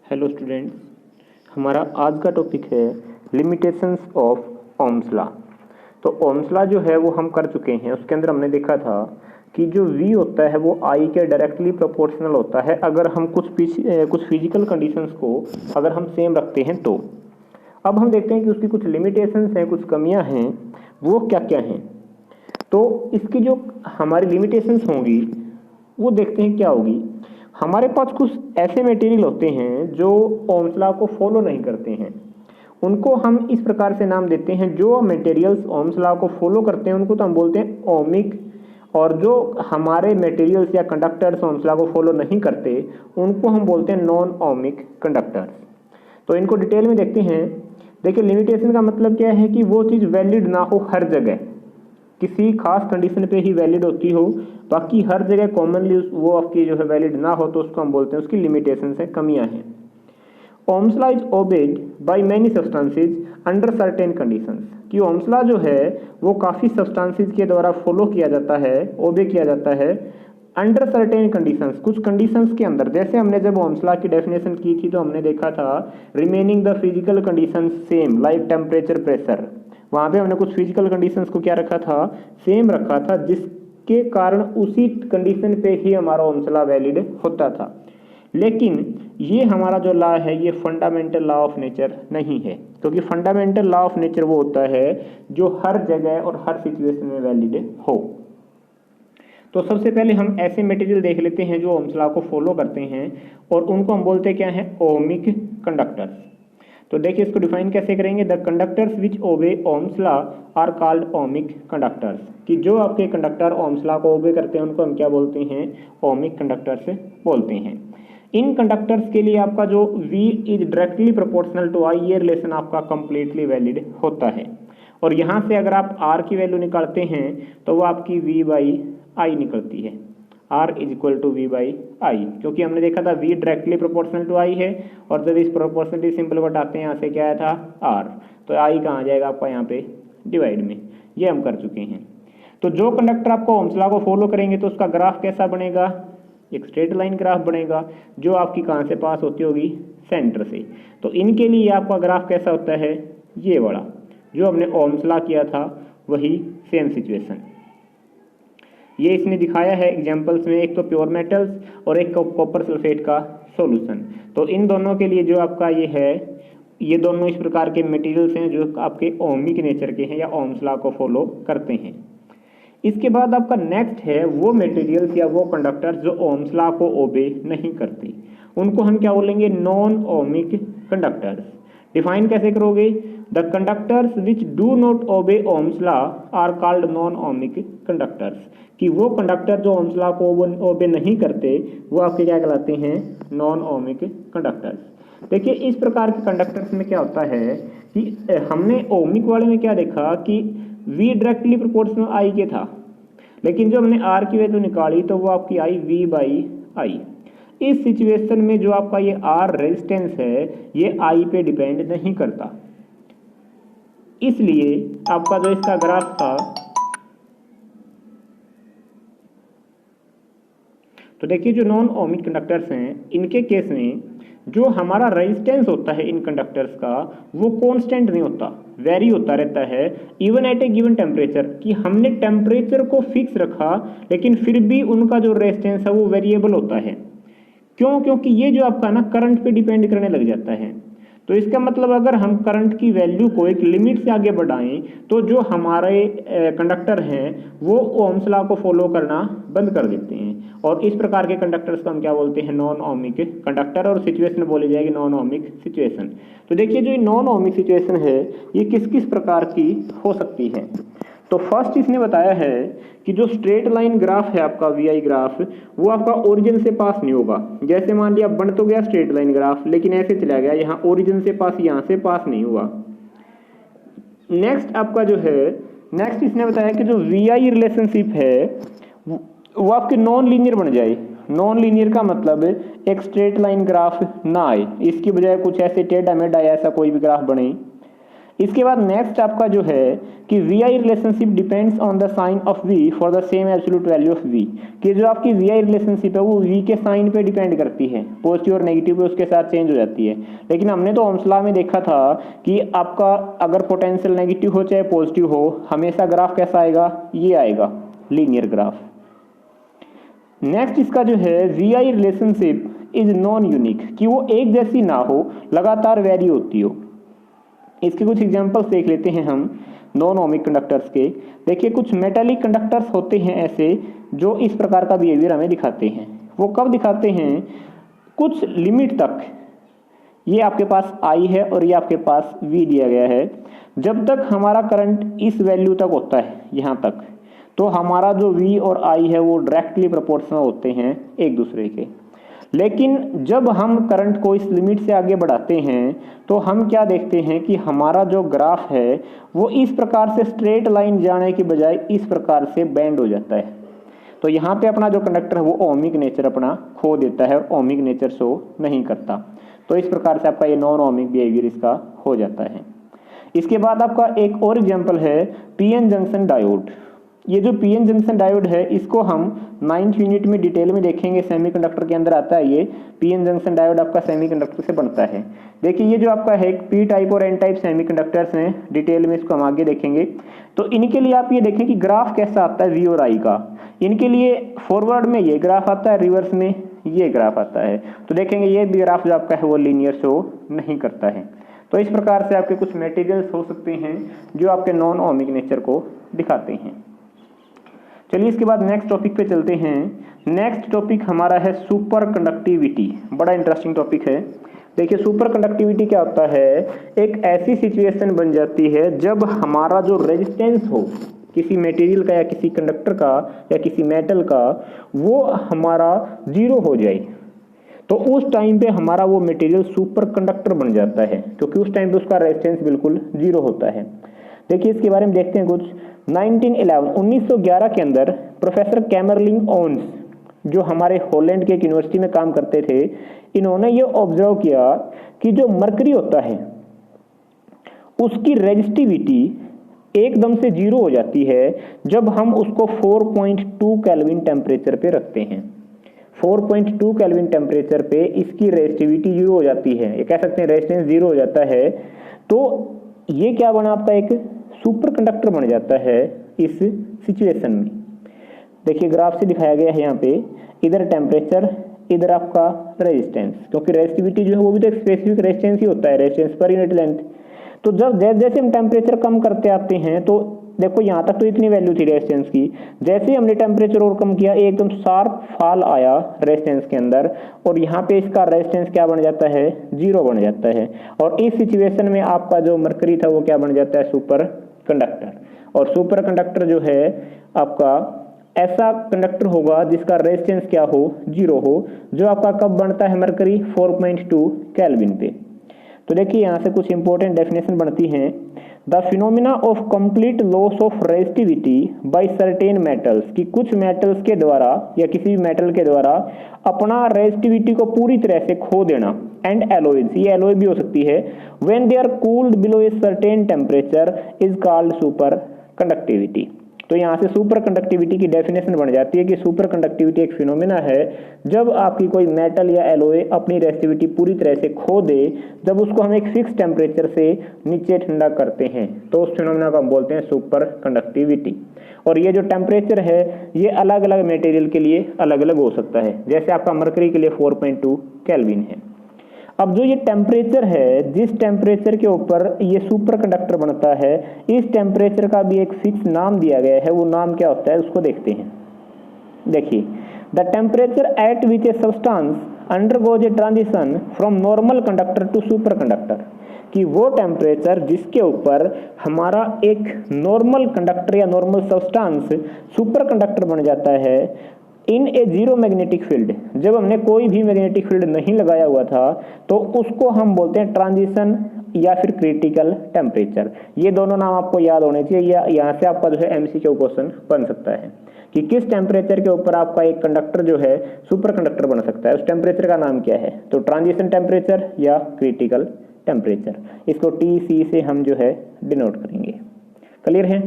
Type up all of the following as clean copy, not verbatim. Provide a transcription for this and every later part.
Hello students, हमारा आज का टॉपिक है लिमिटेशंस ऑफ ओम्स लॉ। तो ओम्स लॉ जो है वो हम कर चुके हैं। उसके अंदर हमने देखा था कि जो v होता है वो I के डायरेक्टली प्रोपोर्शनल होता है अगर हम कुछ फिजिकल कंडीशंस को अगर हम सेम रखते हैं तो। अब हम देखते हैं कि उसकी कुछ लिमिटेशंस हैं, कुछ कमियां हैं, वो क्या क्या हैं। तो इसकी जो हमारी लिमिटेशंस होंगी वो देखते हैं क्या होगी। हमारे पास कुछ ऐसे मटेरियल होते हैं जो ओम्स लॉ को फॉलो नहीं करते हैं, उनको हम इस प्रकार से नाम देते हैं। जो मटेरियल्स ओम्स लॉ को फॉलो करते हैं उनको तो हम बोलते हैं ओमिक, और जो हमारे मटेरियल्स या कंडक्टर्स ओम्स लॉ को फॉलो नहीं करते उनको हम बोलते हैं नॉन ओमिक कंडक्टर्स। तो इनको डिटेल में देखते हैं। देखिए, लिमिटेशन का मतलब क्या है कि वो चीज़ वैलिड ना हो हर जगह, किसी खास कंडीशन पे ही वैलिड होती हो, बाकी हर जगह कॉमनली वो आपकी जो है वैलिड ना हो, तो उसको हम बोलते हैं उसकी लिमिटेशन है, कमियां हैं। Ohm's law is obeyed by many substances under certain conditions. कि ओम्स लॉ जो है वो काफ़ी सब्सटेंसेस के द्वारा फॉलो किया जाता है, ओबे किया जाता है अंडर सर्टेन कंडीशंस, कुछ कंडीशंस के अंदर। जैसे हमने जब ओम्स लॉ की डेफिनेशन की थी तो हमने देखा था remaining the physical conditions same like temperature, pressure. वहाँ पे हमने कुछ फिजिकल कंडीशंस को क्या रखा था, सेम रखा था, जिसके कारण उसी कंडीशन पे ही हमारा ओम्स लॉ वैलिड होता था। लेकिन ये हमारा जो लॉ है ये फंडामेंटल लॉ ऑफ नेचर नहीं है, क्योंकि फंडामेंटल लॉ ऑफ नेचर वो होता है जो हर जगह और हर सिचुएशन में वैलिड हो। तो सबसे पहले हम ऐसे मटेरियल देख लेते हैं जो ओम्स लॉ को फॉलो करते हैं, और उनको हम बोलते क्या है, ओमिक कंडक्टर्स। तो देखिए इसको डिफाइन कैसे करेंगे। The conductors which obey Ohm's law are called ohmic conductors. कि जो आपके कंडक्टर ओम्स लॉ को ओबे करते हैं उनको हम क्या बोलते हैं, ओमिक कंडक्टर्स बोलते हैं। इन कंडक्टर्स के लिए आपका जो V is directly proportional to I, ये रिलेशन आपका कंप्लीटली वैलिड होता है। और यहाँ से अगर आप R की वैल्यू निकालते हैं तो वो आपकी V बाई I निकलती है। R is equal to V by I, क्योंकि हमने देखा था V directly proportional to I है, और जब इस प्रोपोर्शनलिटी सिंपल बताते हैं यहाँ से क्या आया था R, तो I कहाँ जाएगा आपका यहाँ पे डिवाइड में। ये हम कर चुके हैं। तो जो कंडक्टर आपको ओम्स लॉ को फॉलो करेंगे तो उसका ग्राफ कैसा बनेगा, एक स्ट्रेट लाइन ग्राफ बनेगा जो आपकी कहाँ से पास होती होगी, सेंटर से। तो इनके लिए आपका ग्राफ कैसा होता है, ये वाला जो हमने ओम्स लॉ किया था वही सेम सिचुएशन। ये इसने दिखाया है एग्जांपल्स में, एक तो प्योर मेटल्स और एक कॉपर सल्फेट का सॉल्यूशन। तो इन दोनों के लिए जो आपका ये है, ये दोनों इस प्रकार के मटेरियल्स हैं जो आपके ओमिक नेचर के हैं या ओम्स लॉ को फॉलो करते हैं। इसके बाद आपका नेक्स्ट है वो मटेरियल्स या वो कंडक्टर्स जो ओम्स लॉ को ओबे नहीं करते, उनको हम क्या बोलेंगे, नॉन ओमिक कंडक्टर्स। डिफाइन कैसे करोगे, the conductors which do not obey Ohm's law are called non ohmic conductors. कि वो कंडक्टर जो ओम्स लॉ को ओबे नहीं करते वो आपके क्या कहलाते हैं, नॉन ओमिक कंडक्टर्स। देखिए इस प्रकार के कंडक्टर्स में क्या होता है कि हमने ओमिक वाले में क्या देखा कि V डायरेक्टली प्रोपोर्शनल I के था, लेकिन जो हमने R की वैल्यू निकाली तो वो आपकी आई V बाई I। इस सिचुएशन में जो आपका ये R रेजिस्टेंस है ये I पे डिपेंड नहीं करता, इसलिए आपका जो इसका ग्राफ था, तो देखिए जो नॉन ओमिक कंडक्टर्स हैं इनके केस में जो हमारा रेजिस्टेंस होता है इन कंडक्टर्स का वो कांस्टेंट नहीं होता, वेरी होता रहता है even at A given temperature. कि हमने टेम्परेचर को फिक्स रखा लेकिन फिर भी उनका जो रेजिस्टेंस है वो वेरिएबल होता है। क्यों, क्योंकि ये जो आपका ना करंट पे डिपेंड करने लग जाता है। तो इसका मतलब अगर हम करंट की वैल्यू को एक लिमिट से आगे बढ़ाएं तो जो हमारे कंडक्टर हैं वो ओम्स लॉ को फॉलो करना बंद कर देते हैं, और इस प्रकार के कंडक्टर्स को हम क्या बोलते हैं, नॉन ओमिक कंडक्टर, और सिचुएशन बोली जाएगी नॉन ओमिक सिचुएशन। तो देखिए जो नॉन ओमिक सिचुएशन है ये किस किस प्रकार की हो सकती है। तो फर्स्ट इसने बताया है कि जो स्ट्रेट लाइन ग्राफ है आपका VI ग्राफ वो आपका ओरिजिन से पास नहीं होगा। जैसे मान लिया बन तो गया स्ट्रेट लाइन ग्राफ लेकिन ऐसे चला गया, यहाँ ओरिजिन से पास, यहाँ से पास नहीं हुआ। नेक्स्ट आपका जो है, नेक्स्ट इसने बताया कि जो VI रिलेशनशिप है वो आपके नॉन लीनियर बन जाए। नॉन लीनियर का मतलब एक स्ट्रेट लाइन ग्राफ ना आए, इसकी बजाय कुछ ऐसे टेढ़ा मेढ़ा ऐसा कोई भी ग्राफ बने। इसके बाद नेक्स्ट आपका जो है कि V I relationship depends on the sign of V for the same absolute value of V, कि जो आपकी वी आई रिलेशनशिप है वो वी के साइन पे डिपेंड करती है, पॉजिटिव और नेगेटिव पे उसके साथ चेंज हो जाती है। लेकिन हमने तो ओम्स लॉ में देखा था कि आपका अगर पोटेंशियल नेगेटिव हो चाहे पॉजिटिव हो, हमेशा ग्राफ कैसा आएगा, ये आएगा लीनियर ग्राफ। नेक्स्ट इसका जो है V I relationship is non unique, कि वो एक जैसी ना हो, लगातार वेरी होती हो। इसके कुछ एग्जांपल्स देख लेते हैं हम नॉन ओमिक कंडक्टर्स के। देखिए कुछ मेटालिक कंडक्टर्स होते हैं ऐसे जो इस प्रकार का बिहेवियर हमें दिखाते हैं। वो कब दिखाते हैं, कुछ लिमिट तक, ये आपके पास I है और ये आपके पास V दिया गया है, जब तक हमारा करंट इस वैल्यू तक होता है यहाँ तक, तो हमारा जो V और I है वो डायरेक्टली प्रोपोर्शनल होते हैं एक दूसरे के। लेकिन जब हम करंट को इस लिमिट से आगे बढ़ाते हैं तो हम क्या देखते हैं कि हमारा जो ग्राफ है वो इस प्रकार से स्ट्रेट लाइन जाने की बजाय इस प्रकार से बेंड हो जाता है। तो यहाँ पे अपना जो कंडक्टर है वो ओमिक नेचर अपना खो देता है और ओमिक नेचर शो नहीं करता। तो इस प्रकार से आपका ये नॉन ओमिक बिहेवियर इसका हो जाता है। इसके बाद आपका एक और एग्जाम्पल है पीएन जंक्शन डायोड। ये जो पीएन जंक्शन डायोड है इसको हम 9th यूनिट में डिटेल में देखेंगे, सेमीकंडक्टर के अंदर आता है। ये पीएन जंक्शन डायोड आपका सेमीकंडक्टर से बनता है। देखिए ये जो आपका है पी टाइप और एन टाइप सेमीकंडक्टर्स हैं, डिटेल में इसको हम आगे देखेंगे। तो इनके लिए आप ये देखें कि ग्राफ कैसा आता है वी और आई का। इनके लिए फॉरवर्ड में ये ग्राफ आता है, रिवर्स में ये ग्राफ आता है। तो देखेंगे ये ग्राफ जो आपका है वो लीनियर शो नहीं करता है। तो इस प्रकार से आपके कुछ मटेरियल्स हो सकते हैं जो आपके नॉन ओमिक नेचर को दिखाते हैं। चलिए इसके बाद नेक्स्ट टॉपिक पे चलते हैं। नेक्स्ट टॉपिक हमारा है सुपर कंडक्टिविटी। बड़ा इंटरेस्टिंग टॉपिक है। देखिए सुपर कंडक्टिविटी क्या होता है, एक ऐसी सिचुएशन बन जाती है जब हमारा जो रेजिस्टेंस हो किसी मटेरियल का या किसी कंडक्टर का या किसी मेटल का, वो हमारा जीरो हो जाए। तो उस टाइम पे हमारा वो मटेरियल सुपर कंडक्टर बन जाता है, क्योंकि उस टाइम पे उसका रेजिस्टेंस बिल्कुल जीरो होता है। देखिए इसके बारे में देखते हैं कुछ। 1911 के अंदर प्रोफेसर कैमरलिन ओन्स, जो हमारे हॉलैंड के एक यूनिवर्सिटी में काम करते थे, इन्होंने ये ऑब्जर्व किया कि जो मरकरी होता है उसकी रेजिस्टिविटी एकदम से जीरो हो जाती है जब हम उसको 4.2 केल्विन टेम्परेचर पे रखते हैं। 4.2 केल्विन टेम्परेचर पे इसकी रेजिस्टिविटी जीरो हो जाती है, ये कह सकते हैं रेजिस्टेंस जीरो हो जाता है। तो ये क्या बना आपका, एक सुपर कंडक्टर बन जाता है इस सिचुएशन में। देखिए ग्राफ से दिखाया गया है यहाँ पे, इधर टेम्परेचर, इधर आपका रेजिस्टेंस, क्योंकि रेजिस्टिविटी जो है वो भी तो एक स्पेसिफिक रेजिस्टेंस ही होता है, रेजिस्टेंस पर यूनिट लेंथ। तो जब जैसे जैसे हम टेम्परेचर कम करते आते हैं, तो देखो यहाँ तक तो इतनी वैल्यू थी रेजिस्टेंस की, जैसे ही हमने टेम्परेचर और कम किया एकदम शार्प फॉल आया रेजिस्टेंस के अंदर, और यहाँ पे इसका रेजिस्टेंस क्या बन जाता है, जीरो बन जाता है। और इस सिचुएशन में आपका जो मरकरी था वो क्या बन जाता है, सुपर कंडक्टर। और सुपर कंडक्टर जो है आपका ऐसा कंडक्टर होगा जिसका रेजिस्टेंस क्या हो, जीरो हो, जो आपका कब बनता है मरकरी, 4.2 केल्विन पे। तो देखिए यहाँ से कुछ इंपॉर्टेंट डेफिनेशन बनती हैं। The phenomena of complete loss of resistivity by certain metals, कि कुछ मेटल्स के द्वारा या किसी भी मेटल के द्वारा अपना रेजिस्टिविटी को पूरी तरह से खो देना, एंड एलॉयज, ये एलॉय भी हो सकती है, when they are cooled below a certain temperature is called super conductivity. तो यहाँ से सुपर कंडक्टिविटी की डेफिनेशन बन जाती है कि सुपर कंडक्टिविटी एक फिनोमिना है जब आपकी कोई मेटल या एलॉय अपनी रेजिस्टिविटी पूरी तरह से खो दे, जब उसको हम एक फिक्स टेम्परेचर से नीचे ठंडा करते हैं, तो उस फिनोमिना को हम बोलते हैं सुपर कंडक्टिविटी। और ये जो टेम्परेचर है ये अलग अलग मटेरियल के लिए अलग अलग हो सकता है, जैसे आपका मरकरी के लिए 4.2 केल्विन है। अब जो ये टेम्परेचर है, जिस टेम्परेचर के ऊपर ये सुपर कंडक्टर बनता है, इस टेम्परेचर का भी एक फिक्स नाम दिया गया है। वो नाम क्या होता है उसको देखते हैं। देखिए, the temperature at which a substance undergoes a transition from normal conductor to super conductor, कि वो टेम्परेचर जिसके ऊपर हमारा एक नॉर्मल कंडक्टर या नॉर्मल सब्सटेंस सुपर कंडक्टर बन जाता है in a zero magnetic field, जब हमने कोई भी मैग्नेटिक फील्ड नहीं लगाया हुआ था, तो उसको हम बोलते हैं ट्रांजिशन या फिर क्रिटिकल टेम्परेचर। ये दोनों नाम आपको याद होने चाहिए, या यहाँ से आपका जो है एमसीक्यू क्वेश्चन बन सकता है कि किस टेम्परेचर के ऊपर आपका एक कंडक्टर जो है सुपर कंडक्टर बन सकता है, उस टेम्परेचर का नाम क्या है। तो ट्रांजिशन टेम्परेचर या क्रिटिकल टेम्परेचर, इसको टी सी से हम जो है डिनोट करेंगे। क्लियर है।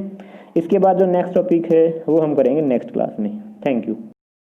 इसके बाद जो नेक्स्ट टॉपिक है वो हम करेंगे नेक्स्ट क्लास में। Thank you.